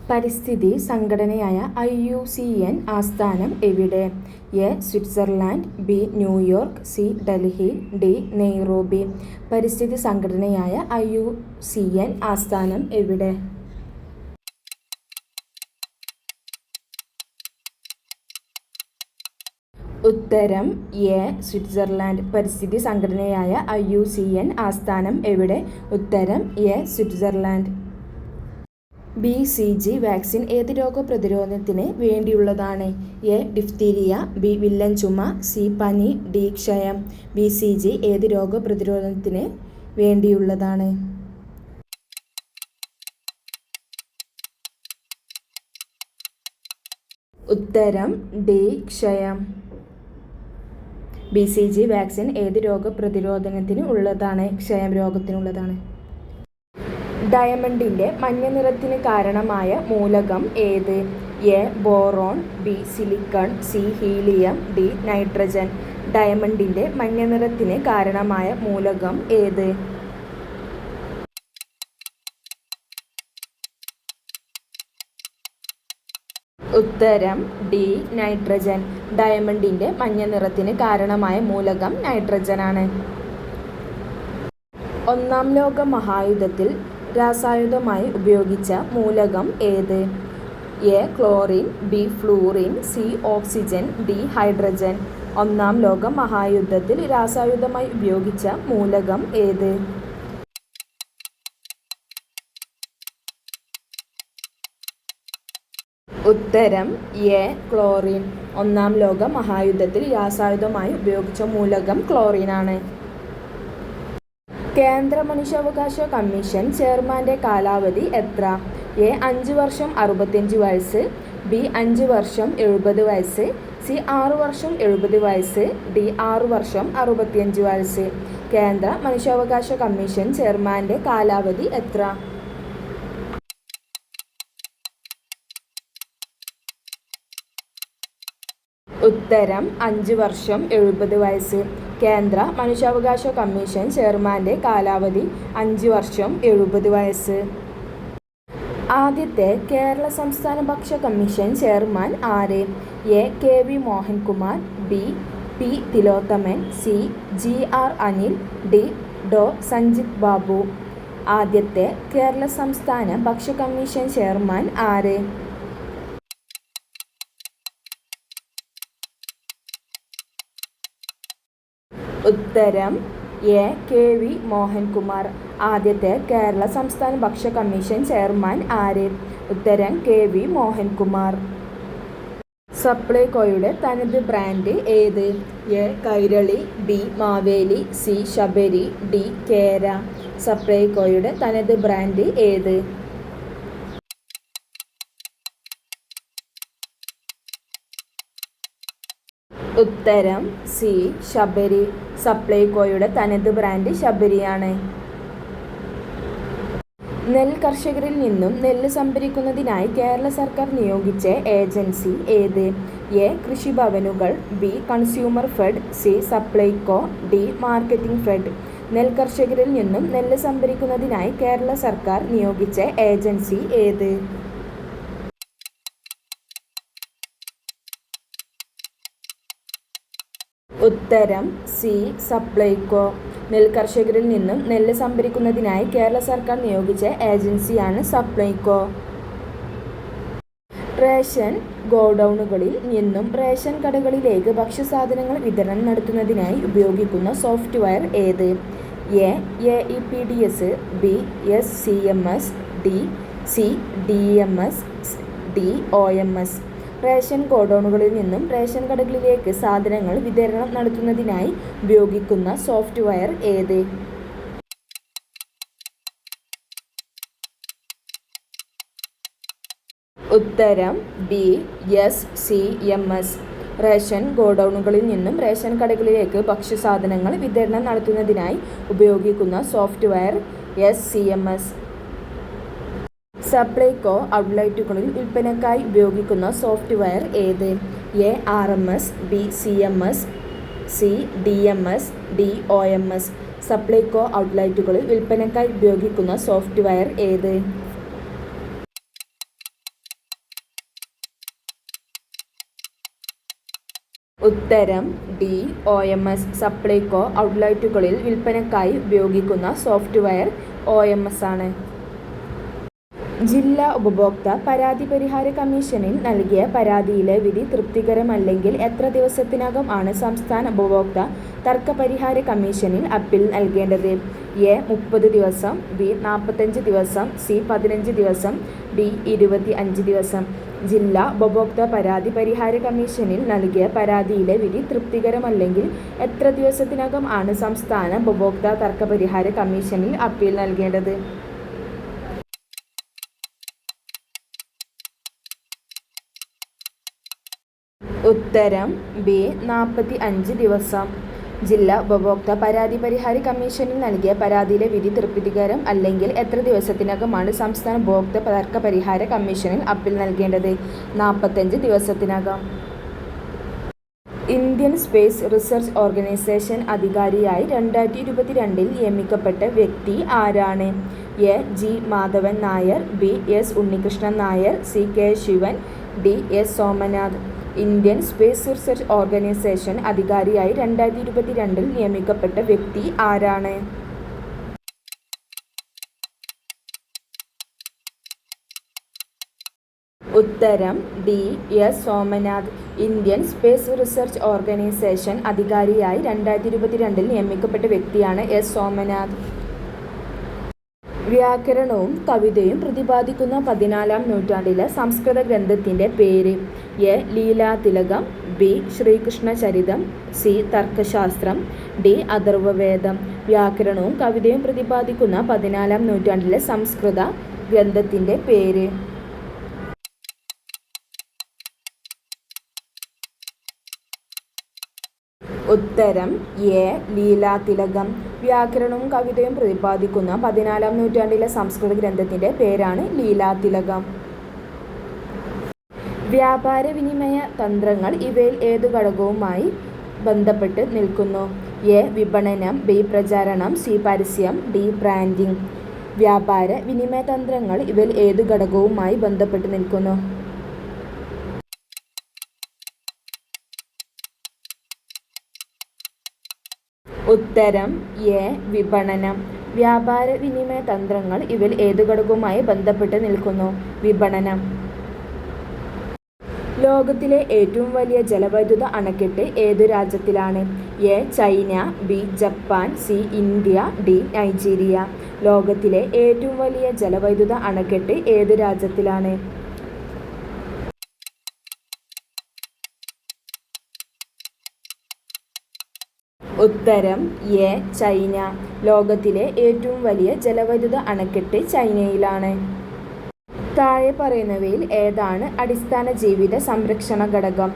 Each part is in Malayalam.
പരിസ്ഥിതി സംഘടനയായ IUCN ആസ്ഥാനം എവിടെ? A. Switzerland, B. New York, C. Delhi, D. Nairobi. പരിസ്ഥിതി സംഘടനയായ IUCN ആസ്ഥാനം എവിടെ? ഉത്തരം എ. സ്വിറ്റ്സർലൻഡ്. പരിസ്ഥിതി സംഘടനയായ IUCN ആസ്ഥാനം എവിടെ? ഉത്തരം എ. സ്വിറ്റ്സർലൻഡ്. BCG വാക്സിൻ ഏത് രോഗപ്രതിരോധത്തിന് വേണ്ടിയുള്ളതാണ്? എ. Diphtheria, B. വില്ലൻ ചുമ, സി. പനി, ഡി. ക്ഷയം. BCG ഏത് രോഗപ്രതിരോധത്തിന് വേണ്ടിയുള്ളതാണ്? ഉത്തരം ഡി. ക്ഷയം. BCG വാക്സിൻ ഏത് രോഗപ്രതിരോധത്തിന് ഉള്ളതാണ്? ക്ഷയം രോഗത്തിനുള്ളതാണ്. ഡയമണ്ടിൻ്റെ മഞ്ഞ നിറത്തിന് കാരണമായ മൂലകം ഏത്? A. Boron, B. Silicon, C. Helium, D. Nitrogen. ഡയമണ്ടിൻ്റെ മഞ്ഞ നിറത്തിന് കാരണമായ മൂലകം ഏത്? ഉത്തരം ഡി. നൈട്രജൻ. ഡയമണ്ടിൻ്റെ മഞ്ഞ നിറത്തിന് കാരണമായ മൂലകം നൈട്രജനാണ്. ഒന്നാം ലോക മഹായുദ്ധത്തിൽ രാസായുധമായി ഉപയോഗിച്ച മൂലകം ഏത്? A. Chlorine, B. Fluorine, C. Oxygen, D. Hydrogen. ഒന്നാം ലോക മഹായുദ്ധത്തിൽ രാസായുധമായി ഉപയോഗിച്ച മൂലകം ഏത്? ഉത്തരം എ. ക്ലോറിൻ. ഒന്നാം ലോക മഹായുദ്ധത്തിൽ രാസായുധമായി ഉപയോഗിച്ച മൂലകം ക്ലോറിനാണ്. കേന്ദ്ര മനുഷ്യാവകാശ കമ്മീഷൻ ചെയർമാൻ്റെ കാലാവധി എത്ര? എ. 5 വർഷം 65 വയസ്സ്, ബി. 5 വർഷം 70 വയസ്സ്, സി. 6 വർഷം 70 വയസ്സ്, ഡി. 6 വർഷം 65 വയസ്സ്. കേന്ദ്ര മനുഷ്യാവകാശ കമ്മീഷൻ ചെയർമാൻ്റെ കാലാവധി എത്ര? ഉത്തരം 5 വർഷം 70 വയസ്സ്. കേന്ദ്ര മനുഷ്യാവകാശ കമ്മീഷൻ ചെയർമാൻ്റെ കാലാവധി 5 വർഷം 70 വയസ്സ്. ആദ്യത്തെ കേരള സംസ്ഥാന ഭക്ഷ്യ കമ്മീഷൻ ചെയർമാൻ ആര്? A. KV Mohankumar, B. P. Thilothaman, C. GR Anil, D. ഡോ. സഞ്ജിത് ബാബു. ആദ്യത്തെ കേരള സംസ്ഥാന ഭക്ഷ്യ കമ്മീഷൻ ചെയർമാൻ ആര്? ഉത്തരം എ. KV മോഹൻകുമാർ. ആദ്യത്തെ കേരള സംസ്ഥാന ഭക്ഷ്യ കമ്മീഷൻ ചെയർമാൻ ആര്? ഉത്തരം KV മോഹൻകുമാർ. സപ്ലൈകോയുടെ തനത് ബ്രാൻഡ് ഏത്? A. Kairali, B. Maveli, C. Sabari, D. കേര. സപ്ലൈകോയുടെ തനത് ബ്രാൻഡ് ഏത്? ഉത്തരം സി. ശബരി. സപ്ലൈകോയുടെ തനത് ബ്രാൻഡ് ശബരിയാണ്. നെൽ കർഷകരിൽ നിന്നും നെല്ല് സംഭരിക്കുന്നതിനായി കേരള സർക്കാർ നിയോഗിച്ച ഏജൻസി ഏത്? എ. കൃഷിഭവനുകൾ, B. Consumer fed, C. Supplyco, D. Marketing fed. നെൽ കർഷകരിൽ നിന്നും നെല്ല് സംഭരിക്കുന്നതിനായി കേരള സർക്കാർ നിയോഗിച്ച ഏജൻസി ഏത്? ഉത്തരം സി. സപ്ലൈകോ. നെൽ കർഷകരിൽ നിന്നും നെല്ല് സംഭരിക്കുന്നതിനായി കേരള സർക്കാർ നിയോഗിച്ച ഏജൻസിയാണ് സപ്ലൈകോ. റേഷൻ ഗോഡൗണുകളിൽ നിന്നും റേഷൻ കടകളിലേക്ക് ഭക്ഷ്യസാധനങ്ങൾ വിതരണം നടത്തുന്നതിനായി ഉപയോഗിക്കുന്ന സോഫ്റ്റ്വെയർ ഏത്? A. AEPDS, B. SCMS, D. CDMS, D. OMS. Ration ഗോഡൗണുകളിൽ നിന്നും റേഷൻ കടകളിലേക്ക് സാധനങ്ങൾ വിതരണം നടത്തുന്നതിനായി ഉപയോഗിക്കുന്ന സോഫ്റ്റ്വെയർ ഏത്? ഉത്തരം ബി. SCMS. റേഷൻ ഗോഡൗണുകളിൽ നിന്നും റേഷൻ കടകളിലേക്ക് ഭക്ഷ്യസാധനങ്ങൾ വിതരണം നടത്തുന്നതിനായി ഉപയോഗിക്കുന്ന സോഫ്റ്റ്വെയർ SCMS. സപ്ലൈകോ ഔട്ട്ലെറ്റുകളിൽ വിൽപ്പനയ്ക്കായി ഉപയോഗിക്കുന്ന സോഫ്റ്റ്വെയർ ഏത്? A. RMS, B. CMS, C. DMS, D. OMS. Supplyco ഔട്ട്ലെറ്റുകളിൽ വിൽപ്പനയ്ക്കായി ഉപയോഗിക്കുന്ന സോഫ്റ്റ്വെയർ ഏത്? ഉത്തരം ഡി. OMS. സപ്ലൈകോ ഔട്ട്ലെറ്റുകളിൽ വിൽപ്പനയ്ക്കായി ഉപയോഗിക്കുന്ന സോഫ്റ്റ്വെയർ OMS ആണ്. ജില്ലാ ഉപഭോക്തൃ പരാതി പരിഹാര കമ്മീഷനിൽ നൽകിയ പരാതിയിലെ വിധി തൃപ്തികരമല്ലെങ്കിൽ എത്ര ദിവസത്തിനകം ആണ് സംസ്ഥാന ഉപഭോക്തൃ തർക്ക പരിഹാര കമ്മീഷനിൽ അപ്പീൽ നൽകേണ്ടത്? എ. 30 ദിവസം, ബി. 45 ദിവസം, സി. 15 ദിവസം, ഡി. 25 ദിവസം. ജില്ലാ ഉപഭോക്തൃ പരാതി പരിഹാര കമ്മീഷനിൽ നൽകിയ പരാതിയിലെ വിധി തൃപ്തികരമല്ലെങ്കിൽ എത്ര ദിവസത്തിനകം ആണ് സംസ്ഥാന ഉപഭോക്തൃ തർക്ക പരിഹാര കമ്മീഷനിൽ അപ്പീൽ നൽകേണ്ടത്? ഉത്തരം ബി. 45 ദിവസം. ജില്ലാ ഉപഭോക്തൃ പരാതി പരിഹാര കമ്മീഷനിൽ നൽകിയ പരാതിയിലെ വിധി തൃപ്തികരം അല്ലെങ്കിൽ എത്ര ദിവസത്തിനകമാണ് സംസ്ഥാന ഉപഭോക്തൃ തർക്ക പരിഹാര കമ്മീഷനിൽ അപ്പീൽ നൽകേണ്ടത്? 45 ദിവസത്തിനകം. ഇന്ത്യൻ സ്പേസ് റിസർച്ച് ഓർഗനൈസേഷൻ അധികാരിയായി 2022 നിയമിക്കപ്പെട്ട വ്യക്തി ആരാണ്? A. G. Madhavan Nair, B. S. Unnikrishnan Nair, C. K. Sivan, D. S. Somanath. Indian space research organisation അധികാരിയായി 2022 നിയമിക്കപ്പെട്ട വ്യക്തി ആരാണ്? ഉത്തരം D. S. Somanath. Indian space research organisation അധികാരിയായി 2022 നിയമിക്കപ്പെട്ട വ്യക്തിയാണ് എസ്. സോമനാഥ്. വ്യാകരണവും കവിതയും പ്രതിപാദിക്കുന്ന 14-ാം നൂറ്റാണ്ടിലെ സംസ്കൃത ഗ്രന്ഥത്തിൻ്റെ പേര്? A. Leelathilakam, B. Srikrishnacharitam, C. Tarkashastram, D. Atharvaveda. വ്യാകരണവും കവിതയും പ്രതിപാദിക്കുന്ന 14-ാം നൂറ്റാണ്ടിലെ സംസ്കൃത ഗ്രന്ഥത്തിൻ്റെ പേര്? ഉത്തരം എ. ലീലാതിലകം. വ്യാകരണവും കവിതയും പ്രതിപാദിക്കുന്ന 14-ാം നൂറ്റാണ്ടിലെ സംസ്കൃത ഗ്രന്ഥത്തിൻ്റെ പേരാണ് ലീലാതിലകം. വ്യാപാര വിനിമയ തന്ത്രങ്ങൾ ഇവയിൽ ഏതു ഘടകവുമായി ബന്ധപ്പെട്ട് നിൽക്കുന്നു? എ. വിപണനം, ബി. പ്രചാരണം, സി. പരസ്യം, ഡി. ബ്രാൻഡിംഗ്. വ്യാപാര വിനിമയ തന്ത്രങ്ങൾ ഇവയിൽ ഏതു ഘടകവുമായി ബന്ധപ്പെട്ട് നിൽക്കുന്നു? ഉത്തരം എ. വിപണനം. വ്യാപാര വിനിമയ തന്ത്രങ്ങൾ ഇവയിൽ ഏതു ഘടകവുമായി ബന്ധപ്പെട്ട് നിൽക്കുന്നു? വിപണനം. ലോകത്തിലെ ഏറ്റവും വലിയ ജലവൈദ്യുത അണക്കെട്ട് ഏതു രാജ്യത്തിലാണ്? A. China, B. Japan, C. India, D. Nigeria. ലോകത്തിലെ ഏറ്റവും വലിയ ജലവൈദ്യുത അണക്കെട്ട് ഏതു രാജ്യത്തിലാണ്? ഉത്തരം എ. ചൈന. ലോകത്തിലെ ഏറ്റവും വലിയ ജലവൈദ്യുത അണക്കെട്ട് ചൈനയിലാണ്. താഴെ പറയുന്നവയിൽ ഏതാണ് അടിസ്ഥാന ജീവിത സംരക്ഷണ ഘടകം?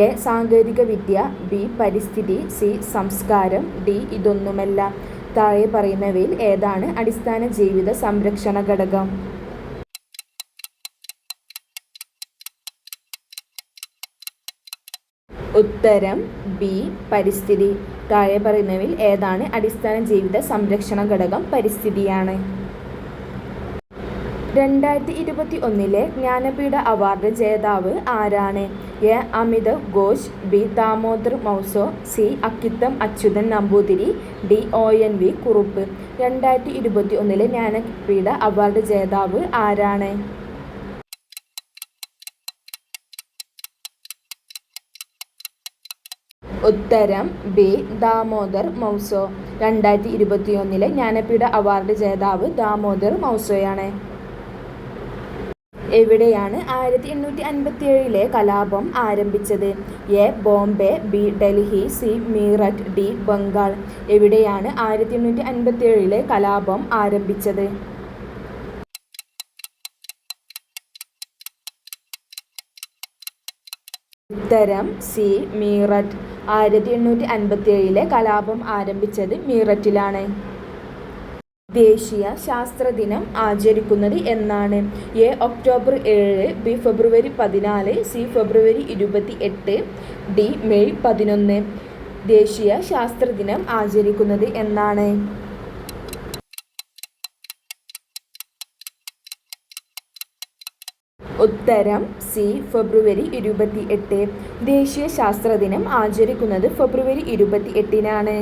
എ. സാങ്കേതികവിദ്യ, ബി. പരിസ്ഥിതി, സി. സംസ്കാരം, ഡി. ഇതൊന്നുമല്ല. താഴെ പറയുന്നവയിൽ ഏതാണ് അടിസ്ഥാന ജീവിത സംരക്ഷണ ഘടകം? ഉത്തരം ബി. പരിസ്ഥിതി. താഴെ പറയുന്നവയിൽ ഏതാണ് അടിസ്ഥാന ജീവിത സംരക്ഷണ ഘടകം? പരിസ്ഥിതിയാണ്. 2021 ജ്ഞാനപീഠ അവാർഡ് ജേതാവ് ആരാണ്? A. Amitav Ghosh, B. Damodar Mauzo, C. Akkitham Achuthan Namboothiri, D. ONV Kurup. 2021 Jnanpith award ജേതാവ് ആരാണ്? ഉത്തരം ബി. ദാമോദർ മൗസോ. 2021 ജ്ഞാനപീഠ അവാർഡ് ജേതാവ് ദാമോദർ മൗസോയാണ്. എവിടെയാണ് 1857 കലാപം ആരംഭിച്ചത്? A. Bombay, B. Delhi, C. Meerut, D. Bengal. എവിടെയാണ് 1857 കലാപം ആരംഭിച്ചത്? ഉത്തരം സി. മീററ്റ്. 1857 കലാപം ആരംഭിച്ചത് മീററ്റിലാണ്. ദേശീയ ശാസ്ത്രദിനം ആചരിക്കുന്നത് എന്നാണ്? A. October 7, B. February 14, C. February 28, D. May 11. ദേശീയ ശാസ്ത്രദിനം ആചരിക്കുന്നത് എന്നാണ്? ഉത്തരം സി ഫെബ്രുവരി 28. ദേശീയ ശാസ്ത്രദിനം ആചരിക്കുന്നത് ഫെബ്രുവരി 28-നാണ്.